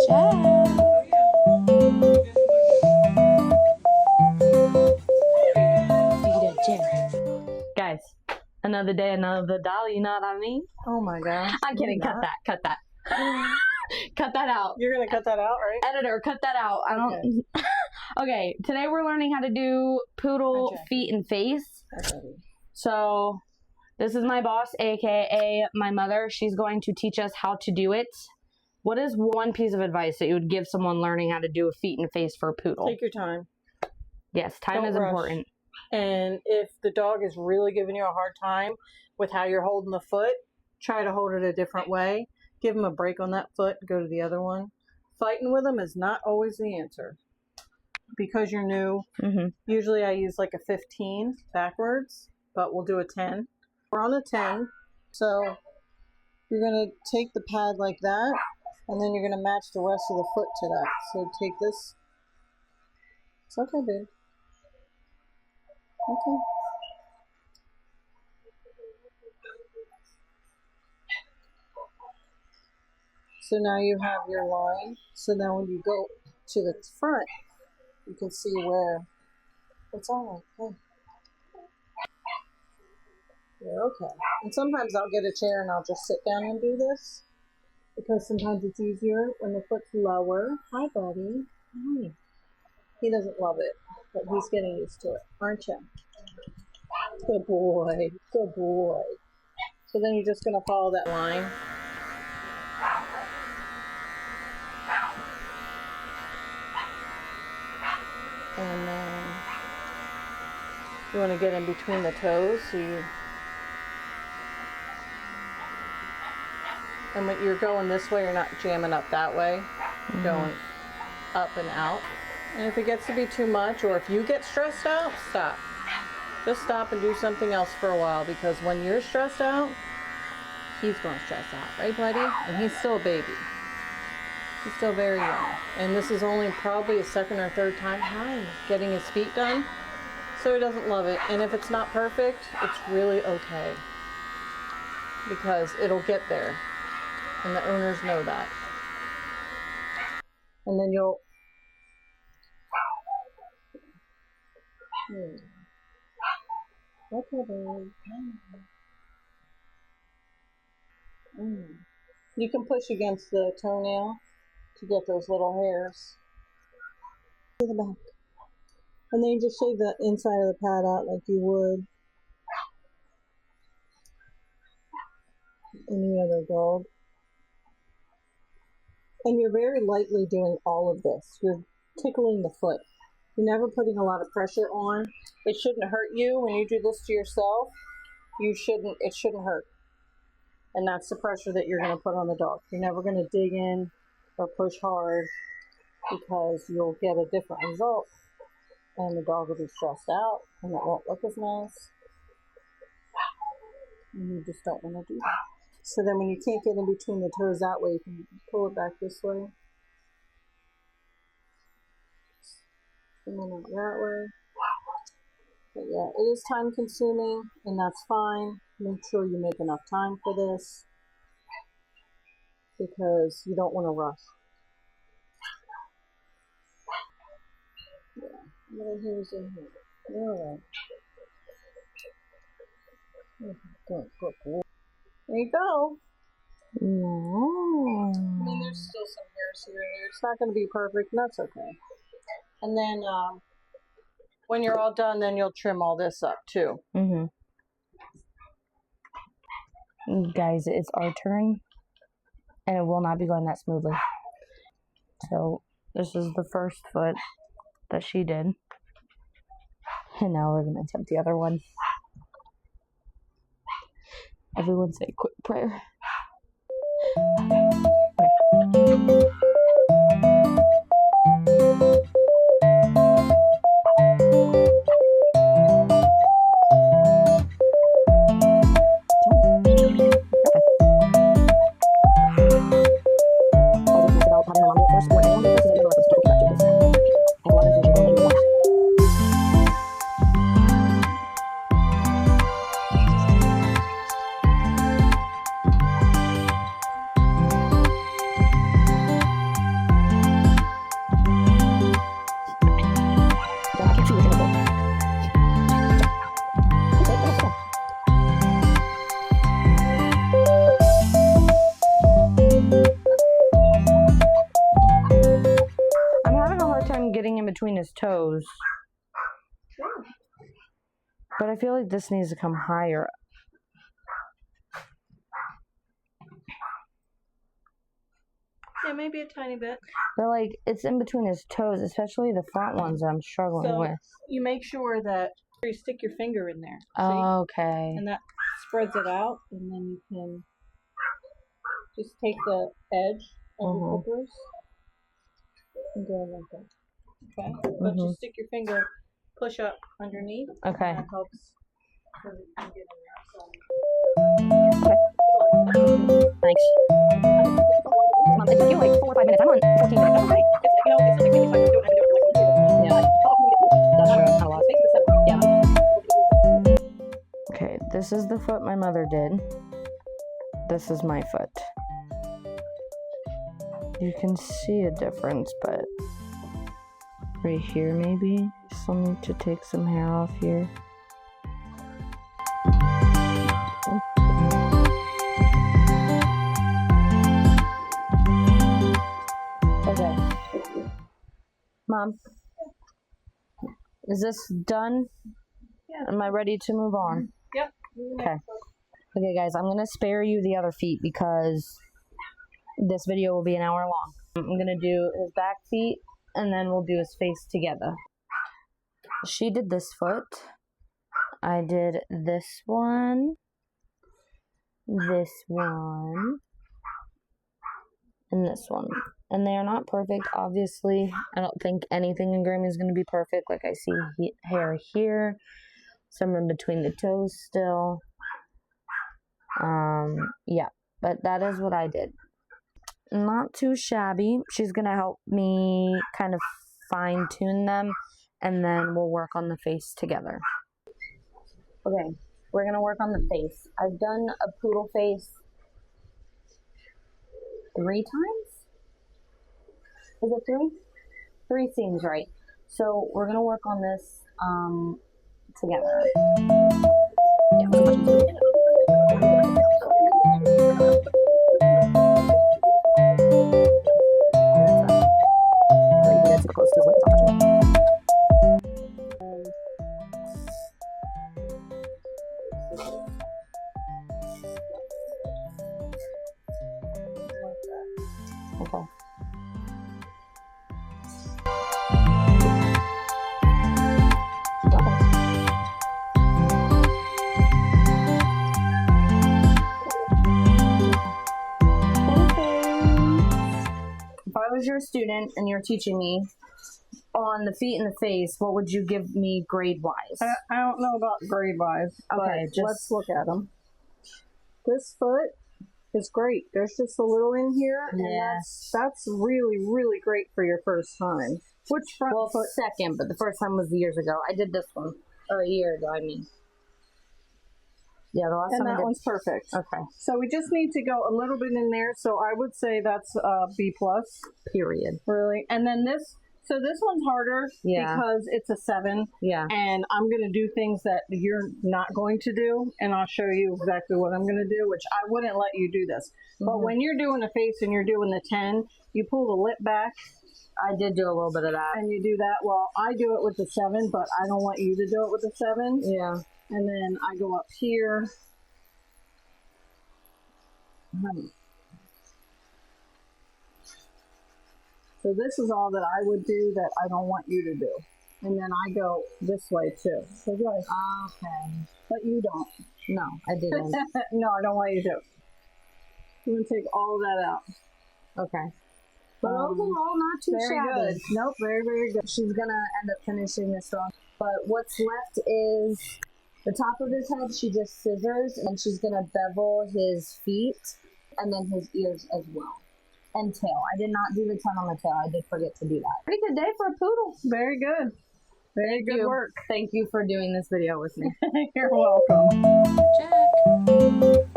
Jack. Guys, another day, another doll, you know what I mean? Oh my gosh. I'm kidding, cut that. Cut that out. You're gonna cut that out, right? Editor, cut that out. I don't. Okay, today we're learning how to do poodle feet and face. So, this is my boss, aka my mother. She's going to teach us how to do it. What is one piece of advice that you would give someone learning how to do a feet and face for a poodle? Take your time. Yes, time is important. And if the dog is really giving you a hard time with how you're holding the foot, try to hold it a different way. Give them a break on that foot, go to the other one. Fighting with them is not always the answer. Because you're new, usually I use like a 15 backwards, but we'll do a 10. We're on a 10, so you're going to take the pad like that, and then you're going to match the rest of the foot to that. So take this. It's okay, babe. Okay. So now you have your line. So now when you go to the front, you can see where it's all right. Okay. You're okay. And sometimes I'll get a chair and I'll just sit down and do this. Because sometimes it's easier when the foot's lower. Hi, buddy. Hi. He doesn't love it, but he's getting used to it, aren't you? Good boy. Good boy. So then you're just going to follow that line. And then you want to get in between the toes. So and when you're going this way, you're not jamming up that way. You're going up and out. And if it gets to be too much, or if you get stressed out, stop. Just stop and do something else for a while, because when you're stressed out, he's going to stress out, right, buddy? And he's still a baby. He's still very young. And this is only probably his second or third time getting his feet done. So he doesn't love it. And if it's not perfect, it's really okay. Because it'll get there. And the owners know that. And then you'll... Okay, babe. You can push against the toenail to get those little hairs. To the back. And then you just shave the inside of the pad out like you would any other dog. And you're very lightly doing all of this. You're tickling the foot. You're never putting a lot of pressure on. It shouldn't hurt you when you do this to yourself. It shouldn't hurt. And that's the pressure that you're going to put on the dog. You're never going to dig in or push hard, because you'll get a different result. And the dog will be stressed out, and it won't look as nice. And you just don't want to do that. So then when you can't get in between the toes that way, you can pull it back this way. And then out that way. But yeah, it is time consuming, and that's fine. Make sure you make enough time for this, because you don't want to rush. Yeah, little hairs in here. Alright. Good, good, good. There you go. I mean, there's still some hairs here and there. It's not going to be perfect, and that's okay. And then when you're all done, then you'll trim all this up too. Guys, it's our turn, and it will not be going that smoothly. So this is the first foot that she did, and now we're going to attempt the other one. Everyone say a quick prayer. Okay. toes. But I feel like this needs to come higher. Yeah, maybe a tiny bit. But like, it's in between his toes, especially the front ones that I'm struggling with. You make sure that you stick your finger in there. See? Okay. And that spreads it out, and then you can just take the edge of the clippers and go like that. Okay? But just stick your finger, push up underneath. Okay. That helps. Because it can get in there. Okay. Thanks. Mom, it took you like 4 or 5 minutes. I'm on 14 minutes. That's okay. It's not like really fun. You don't have to do it for like 2 Yeah. That's true. I lost. Yeah. Okay, this is the foot my mother did. This is my foot. You can see a difference, but right here maybe. Still need to take some hair off here. Okay. Mom, is this done? Yeah. Am I ready to move on? Yep. Okay. Okay, guys, I'm going to spare you the other feet because this video will be an hour long. I'm going to do his back feet, and then we'll do his face together. She did this foot. I did this one, and this one. And they are not perfect, obviously. I don't think anything in Grammy is going to be perfect. Like, I see hair here, some in between the toes still. Yeah, but that is what I did. Not too shabby. She's going to help me kind of fine-tune them, and then we'll work on the face together. Okay, we're going to work on the face. I've done a poodle face 3 times? Is it 3? 3 seems right. So we're going to work on this together. Okay. If I was your student and you're teaching me on the feet and the face, what would you give me grade-wise? I don't know about grade-wise, Okay, but let's look at them. This foot is great. There's just a little in here, and that's really, really great for your first time. Which front foot? Second, but the first time was years ago. I did this one, or a year ago, I mean. Yeah, the last time I did. And that one's perfect. Okay. So we just need to go a little bit in there, so I would say that's B+. Period. Really. And then this, so this one's harder because it's a 7. Yeah. And I'm going to do things that you're not going to do, and I'll show you exactly what I'm going to do, which I wouldn't let you do this. But when you're doing a face and you're doing the 10, you pull the lip back. I did do a little bit of that. And you do that. Well, I do it with the 7, but I don't want you to do it with the 7. Yeah. And then I go up here. So this is all that I would do that I don't want you to do. And then I go this way too. So Okay. But you don't. No, I didn't. No, I don't want you to. I'm going to take all of that out. Okay. But overall, not too shabby. Good. Nope, very, very good. She's going to end up finishing this wrong. But what's left is the top of his head. She just scissors, and she's going to bevel his feet and then his ears as well. And tail. I did not do the 10 on the tail. I did forget to do that. Pretty good day for a poodle. Very good. Very good work. Thank you for doing this video with me. You're welcome. Jack.